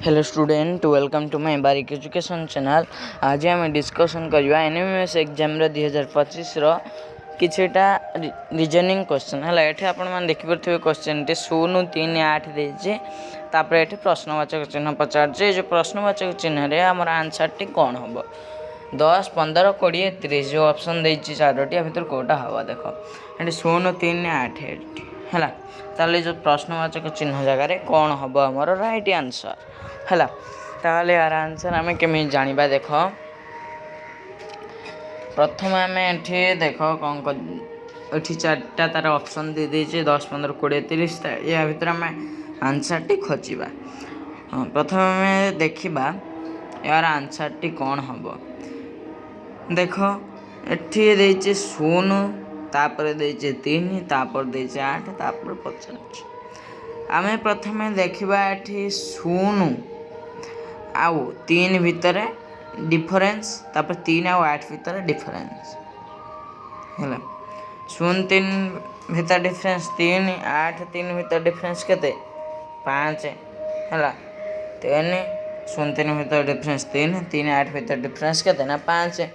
Hello student, welcome to my Barik education channel. आज आम discussion करवा एनएमएस एग्जाम 2025 किछटा रीजनिंग क्वेश्चन है। ये आप देखिपे क्वेश्चन टी 0 3 8 देजे तापर ये प्रश्नवाचक चिन्ह पचार जो प्रश्नवाचक चिन्ह आमर आंसर टी कौन हम 10 15 20 30 जो ऑप्शन देती चारोटी भितर कौटा हम देख ये 0 3 8 है ताले जो प्रश्नवाचक चिन्ह जगार कौन हम आमर राइट आंसर है। ताले यार आंसर आम केमी जाना देख प्रथम आम ये देख कौन ये चार्टा तार ऑप्शन दे दीजिए 10 15 20 30 या भितर आम आंसर टी खोजा। प्रथम आम देखा यार आंसर टी कौन हम देख ये देचे 0 तापर देचे 3 तापर देचे 8 तापर 50 आम प्रथम देखा ये 0 आउ 3 भितर डिफरेंस तापर 3 आउ 8 भितर डिफरेंस है 0 3 भितर डिफरेंस 3 8 3 भितर डिफरेंस केते 5 है 3 0 3 भितर डिफरेंस 3 3 8 भितर डिफरेंस केते ना 5 है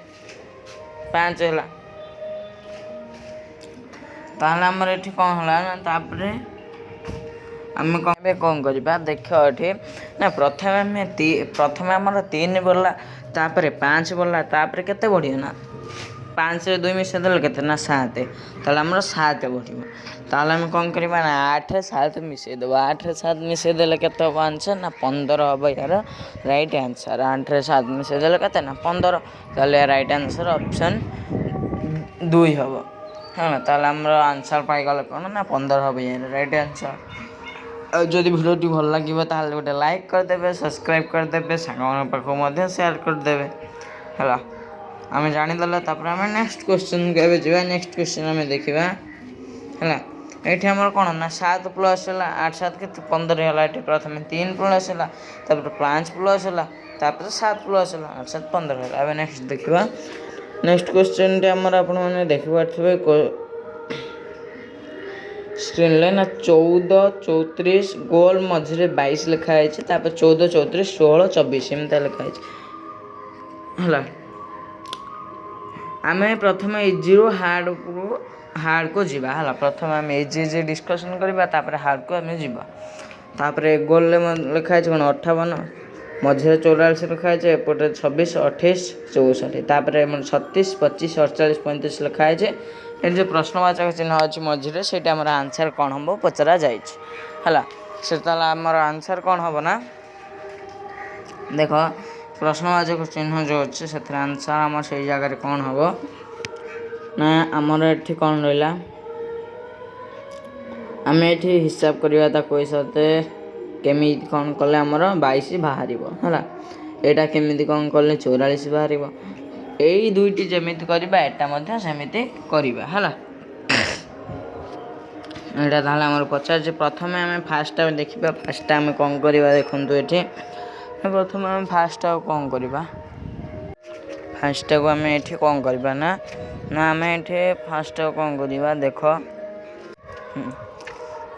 ताहले हमर एठी कौन होला ना तापर आम कौन करवा देख ये ना प्रथम आमर 3 बोला तापर 5 बोला तापर केते बढ़िया ना 5 2 मिसे देले केते ना 7 ताहले हमर 7 बढ़िया ताहले आम कौन करवा ना 8 7 मिसे देव 8 7 मिसे देले केते हम आंसर ना 15 हम यार राइट आंसर 8 7 मिसे देले केते ना 15 ताहले राइट आंसर ऑप्शन 2 हम है ना ताहले हमर आंसर पाई गले कौन ना 15 हम यार राइट आंसर। जदि भिडियोटी भल लगे ताहले गोटे लाइक करदे सब्सक्राइब करदे सांग पाख सेयार करदे है आम जानीदे तापर आम नेक्स्ट क्वेश्चन को जा नेक्स्ट क्वेश्चन आम देखा है ये आमर कौन ना 7 प्लस है 8 7 के 15 है ये प्रथम 3 प्लस है तापर 5 प्लस है तापर 7 प्लस है 8 7 15 है। अब नेक्स्ट देखा नेक्स्ट क्वेश्चन आमर आपण मैंने देखिपे स्क्रीन ले ना 14 34 गोल मझे 22 लिखाई 14 34 16 24 एमती लिखाई है। आम प्रथम इजी रू हार्ड को जीवा है प्रथम आम इजी डिस्कसन करवा हार्ड को आम जापर गोल लिखाई कौन 58 मझे 44 लिखाई एपटे 26 28 64 तापर 36 25 48 35 लिखाई ये जो प्रश्नवाचक चिन्ह अच्छी मझे से आंसर कौन हम पचरा जाइए से आमर आंसर कौन हम ना देख प्रश्नवाचक चिन्ह जो अच्छे से आंसर आम से जगह कौन हम ना आमर ये कौन रहा आम ये हिसाब करवा हिसाब केमी कौन कले आमर 22 बाहर है यहाँ केमी कौन कले 44 बाहर यही दुईटी जमी करवा एटा सेमती करवा है यहाँ ताहले आमर पचार प्रथम आम फास्ट देखा फास्ट आम कौन करवा देखूँ ये प्रथम आम फास्ट कौन करवा फास्ट को आम ये कौन करवा ना ना आम ये फास्ट कौन करवा देख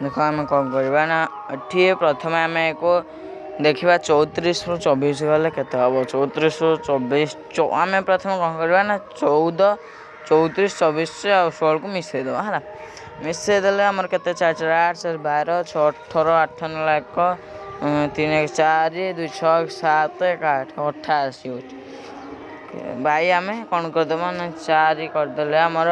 देख आम कौन करवा ना ये प्रथम आम को देखा 34 रु 24 गले के 34 रु 24 आम प्रथम कौन करवा ना 14 34 24 16 को मिसई दवा है मिसई देले आमर के 4 4 8 4 12 6 18 8 9 1 3 1 4 2 6 7 1 8 88 भाई आम कौन करदेव ना 4 करदे आमर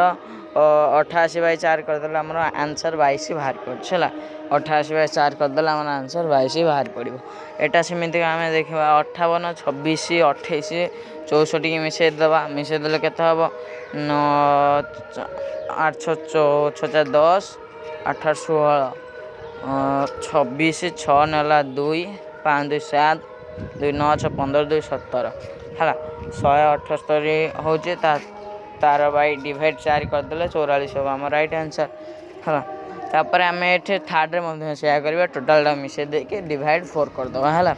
88 बाई 4 करदे आमर आंसर 22 बाहर पड़ा 88 बाई 4 करदे आमर आंसर 22 बाहर पड़ो एटा सेमती आम देखा 58 26 28 64 की मिसई देले के हम 8 6 4 10 8 16 26 6 9 2 5 2 7 2 9 6 15 2 17 है 178 हो तार बाई डिवाइड 4 करदे 44 हम आम राइट आंसर है तापर आम ये थार्ड में सेया करवा टोटाल मिसे देके डिवाइड 4 करदे है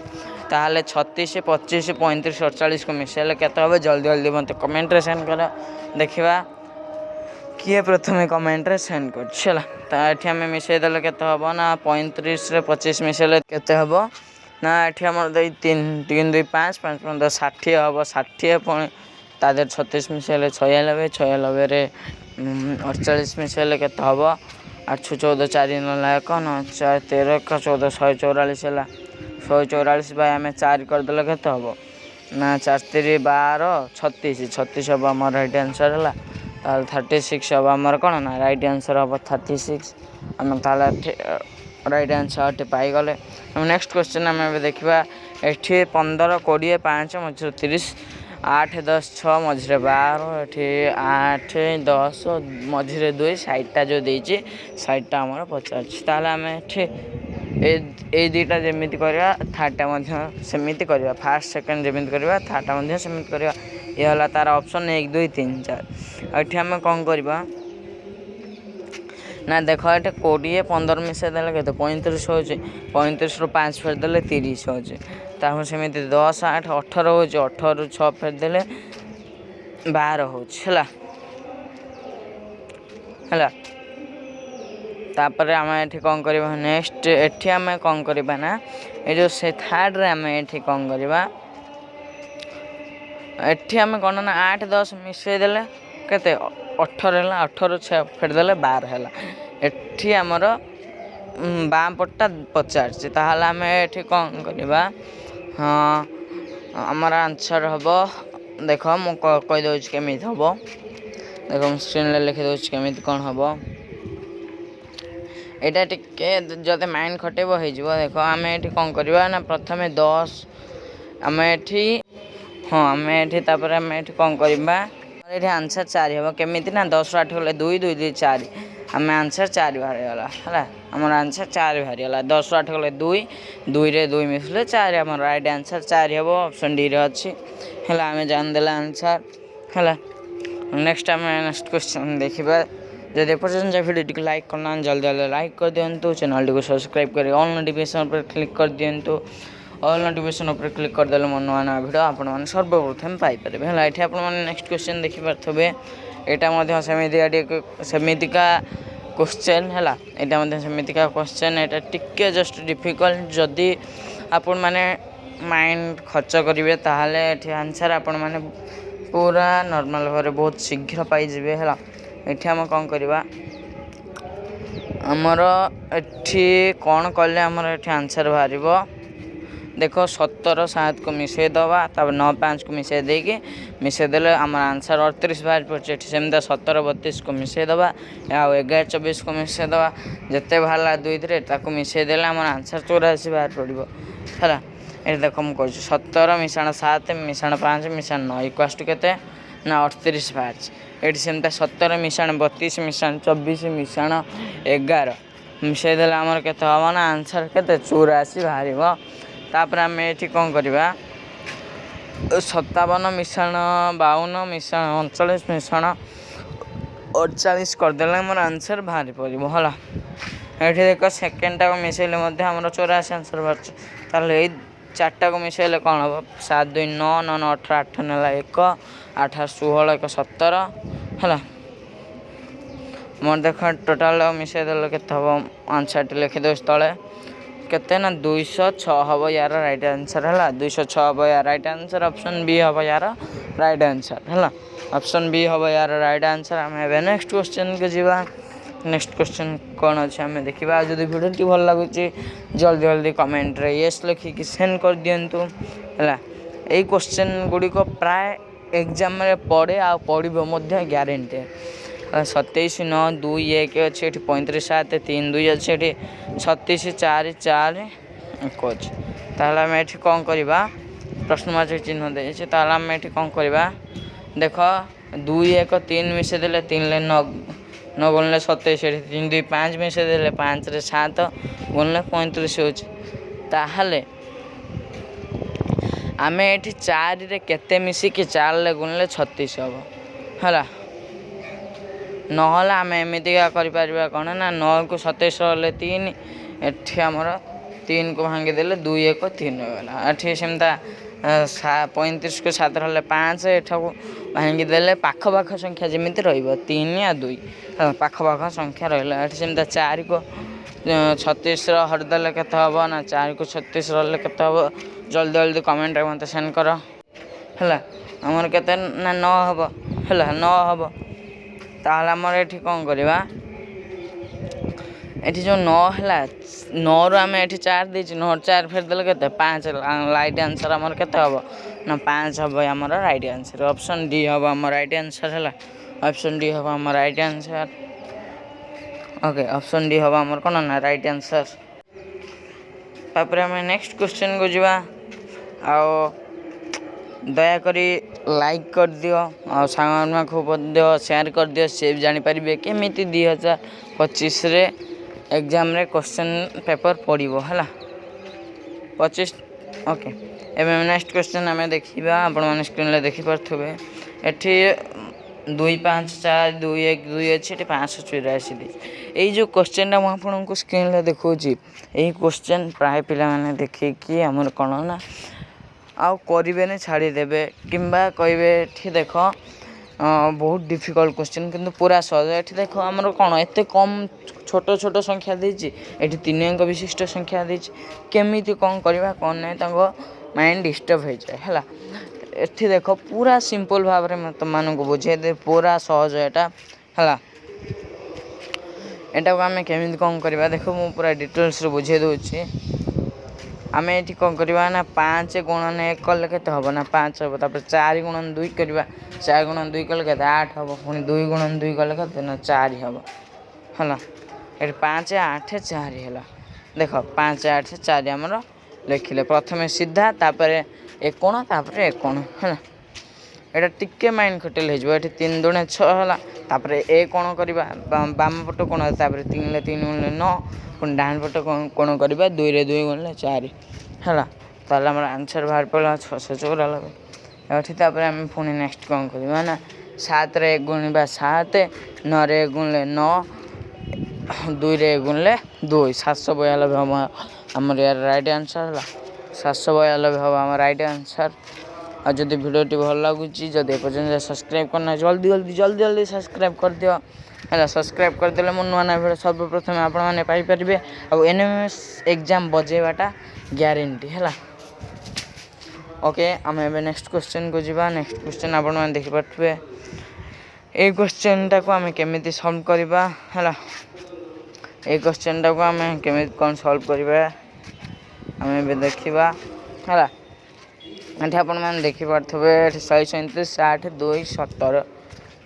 ताहले 36 25 35 48 को मिसेले केते हम जल्दी जल्दी मत कमेंट रे सेंड कर देखा किए प्रथम कमेंट रे सेंड कर आम मिसई देले केते हम ना 35 रे 25 मिसेले केते हम ना एठी हमर दई 3 2 5 5 15 60 हम 60 पुणी तादेर 36 मिसेले 96 96 रे 48 मिसेले केते हम 8 14 4 9 1 9 4 13 1 14 144 है 144 बाय आम 4 करदे के हम ना 4 3 12 36 36 हम आम राइट आंसर है 36 हम आमर कौन ना राइट आंसर हम 36 आम राइट आंसर पाईगले। नेक्स्ट क्वेश्चन आम देखा ये 15 20 5 मझे 30 8 10 6 मझे 12 ये 8 10 मझे 2 साइडटा जो देती साइडटा आम 50 ताल आम ये दुईटा जमी करवा थार्डटा सेमती करवा फास्ट सेकेंड जमी करवा थार्डटा सेमती करवा ये है तार ऑप्शन 1 2 3 4 ये आम कौन करवा ना देख ये 20 15 मिसाई देले के 35 हो 35 रु 5 फेर देले 30 हो सेमती 10 8 18 हो 18 रु 6 फेर देले 12 हो तापर आम ये कौन करवा नेक्स्ट एठी आम कौन करवा ना ये जो से थर्ड रे आम ये कौन करवा एठी आम कौन ना 8 10 मिसाई देले केते 18 है 18 6 फेर देले 12 है एठी आमर बाम पट्टा 50 ताहले आम एठी कौन करवा हाँ आमर आंसर हम देख मु कही दौर केमी हम देख स्क्रीन लिखी दौर केमी कौन हम यहाँ टे जब माइंड खटेब हो देख आम ये कौन करवा ना प्रथम 10 आम ये हाँ आम ये आम ये कौन करवा ये आंसर 4 हम केमी ना 10 8 गले 2 2 2 4 आम आंसर 4 बाहरीगला है आम आंसर 4 बाहरीगला 10 8 गले 2 2 रे 2 मिसले 4 आम राइट आंसर 4 हम ऑप्शन डी रे अच्छी है आम जानदेला आंसर है। नेक्स्ट आम नेक्स्ट क्वेश्चन देखा जब एपर्यंत भिडियो लाइक करना जल्दी जल्दी लाइक कर दिंतु चैनल को सब्सक्राइब कर ऑल नोटिफिकेशन पर क्लिक कर दिंतु ऑल नोटिफिकेशन पर क्लिक करदे मोर नुआ नुआ भिड आपने सर्वप्रथम पाइपर है ये आप नेक्स्ट क्वेश्चन देखिपे यहाँ सेमिका क्वेश्चन है यहाँ सेमिका क्वेश्चन यहाँ टिके जस्ट डिफिकल्ट जदि आपण मैंने माइंड खर्च करेंगे ताहले ये आंसर आपण मैंने पूरा नॉर्मल भाव बहुत शीघ्र पाइबे है ये आम कौन करवा आमर एठी कौन कले आमर ये आंसर बाहर देख 17 7 को मिसई दवा तब 9 5 को मिसई देके मिसई देले आमर आंसर 38 बाहर पड़े सेमती 17 32 को मिसई दवा आ 11 24 को मिसई दवा जिते बाहर 2 ताको मिसई देले आमर आंसर 84 बाहर पड़ो है ये देख मुझे कहूँ 17 मिशाण 7 मिशाण 5 मिशाण 9 इक्वास टू के ना 38 बाहर ये सेमती 17 मिशाण 32 मिशाण 24 मिशाण 11 मिसई देले आमर के हम ना आंसर के 84 बाहर तापर आम ये कौन करवा 57 मिशाण 52 मिशाण 39 मिशाण 48 करदे मोर आंसर बाहरी पड़ो है ये देख सेकेंडटा को मिसैले आम 84 आंसर बाहर ताल ये 4टा को मिसैले कौन हम 7 2 9 9 9 18 8 ना 1 8 16 1 17 है मोर देख टोटाल मिसई देल के हम आंसर लिखी दे तले केते ना 206 हम यार राइट आंसर है 206 हम यार राइट आंसर ऑप्शन बी हम यार राइट आंसर है ऑप्शन बी हम यार राइट आंसर आम नेक्स्ट क्वेश्चन को जीवा नेक्स्ट क्वेश्चन कौन अच्छे आम देखा जब भिडियो भल लगुच जल्दी जल्दी कमेंट रे येस लिखिकी सेंड कर दिंतु है यही क्वेश्चन गुड़िक प्राय एग्जाम पड़े आ पड़ो ग्यारंटी 27 9 2 1 अच्छे 35 7 3 2 अच्छे 36 4 4 1 अच्छे ताहले आम ये कौन करवा प्रश्नवाचक चिन्ह देते ताहले आम ये कौन करवा देख 2 1 3 मिसई देले 3 ले 9 9 गुणले 27 3 2 5 मिसई देले 5 रे 7 गुणले 35 हो ताहले आम ये 4 रे केते मिसिकी 4 ले गुणले 36 हम है ना आम एमतीका कर कौन ना 9 को 27 गले 3 एठी आमर 3 को भांगीदे 2 1 3 होगा ये सेमता 35 को 7 रहा 5 एठा को भांगीदे पाखपाख संख्या जमी रही 3 या 2 पाखपाख संख्या रहा सेमता 4 को 36 हरदेले केते हबो ना 4 को 36 रले केते हबो जल्दी जल्दी कमेंट रे मते सेंड करो हला हमर केते ना 9 हबो हला 9 हबो ताहला हमर एठी कोन करबा एठी जो 9 हला 9 रु आमे एठी 4 देछि 9 4 फेर देले केते 5 राइट आंसर हमर केते हबो ना 5 हबो हमर राइट आंसर ऑप्शन डी हबो हमर राइट आंसर हला ऑप्शन डी हबो हमर right answer okay option D हबो हमर कोन ना राइट आंसर तापर हम नेक्स्ट क्वेश्चन को जीवा आओ दया करी लाइक कर दियो और सांग खूब दियो शेयर कर दियो से भी जानी पारिबे केमिति 2025 रे एग्जाम रे क्वेश्चन पेपर पड़िबो हला 25 ओके एबे नेक्स्ट क्वेश्चन हमें देखिबा आपण माने स्क्रीन ले देखि परथबे एठी 2 5 4 2 1 2 अछि एठी 584 दी एई जो क्वेश्चन हम आपण को स्क्रीन ले देखौची एई क्वेश्चन प्राय पिला माने देखि कि हमर कोन ना आउ करिवे ने छाड़ी देबे किंबा कहबे ठी देखो बहुत डिफिकल्ट क्वेश्चन किंतु पूरा सहज एठी देखो हमर कोन एते कम छोट छोट संख्या देछि एठी 3 अंक विशिष्ट संख्या देछि केमिति कोन करबा कोन नै तांगो माइंड डिस्टर्ब हो जाए हला एठी देखो पूरा सिंपल भाव रे म तमान को बुझे दे पूरा सहज एटा हला एटा को हमें केमिति कोन करबा देखो मु पूरा डिटेल्स रे बुझे दोछि आमे एठी कोन करबा ना 5 गुणन 1 कले केते हबो ना 5 हबो तापर 4 गुणन 2 करबा 4 गुणन 2 कले केते 8 हबो पुनी 2 गुणन 2 कले केते ना 4 हबो हला एठी 5 8 4 हला देखो 5 8 4 हमर लिखिले प्रथमे सीधा तापर 1 कोण तापर 1 कोण हला एटा टिके माइंड खटेल हे जो एठी 3 दुणे 6 हला तापर 1 कोण करबा बाम पट कोण तापर 3 ले 3 गुणले 9 पुनी डान पट कोण करबा 2 रे 2 गुणले 4 हला ताले हमर आंसर बाहर पला 694 एठी तापर हम पुनी नेक्स्ट कोण करबा ना 7 रे 1 गुणबा 7 9 रे 1 गुणले 9 2 रे 1 गुणले 2 792 हम हमर यार राइट आंसर हला 792 हम हमर राइट आंसर और जदि वीडियो भल लगुची जदि पर्यंत सब्सक्राइब करना जल्दी जल्दी जल्दी जल्दी सब्सक्राइब कर दियो है सब्सक्राइब कर देले मो नुआ वीडियो सर्वप्रथम आपण माने पाई परिबे और एनएमएस एग्जाम बजेबाटा ग्यारंटी है ओके हम एबे नेक्स्ट क्वेश्चन को जीवा नेक्स्ट क्वेश्चन आपण माने देखि परथबे ए क्वेश्चन टा को हमें केमिति सॉल्व करबा है ए क्वेश्चन टा को हमें केमिति कोन सॉल्व करबा हमें एबे देखिबा है एठी आपण माने देखि परथबे 137 60 2 17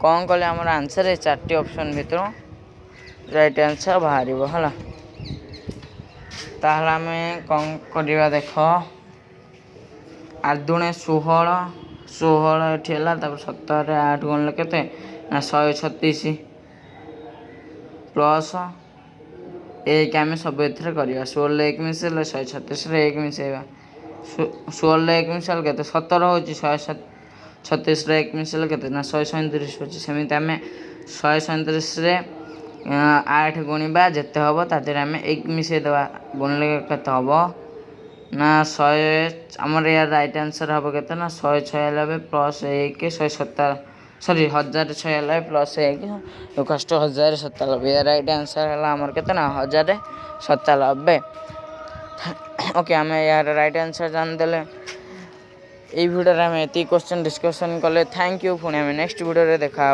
कौन कले हमर आंसर है 4टी ऑप्शन भितर राइट आंसर बाहरिबो हला ताहला में कौन करबा देखो 8 दुणे 16 16 एठी हला तब 17 रे 8 गुणले केते ना 136 प्लस 1 आमे सब एथरे करबा 16 1 मिसेले 136 रे 1 मिसेबा 16 1 मिसल केते 17 होची 136 रे 1 मिसल केते ना 137 होची सेमिति आमे 137 रे 8 गुणिबा जते हबो तातिर आमे 1 मिसे देबा गुणले केते हबो ना 100 हमर यार राइट आंसर हबो केते ना 196 प्लस 1 117 सॉरी 1096 प्लस 1 कष्ट 1097 यार राइट आंसर हला हमर केते ना 1097 ओके हमें यार राइट आंसर जान देले এই ভিডিওরে আমি এতি क्वेश्चन डिस्कशन कले थैंक यू पुणी हमें नेक्स्ट वीडियो रे देखा।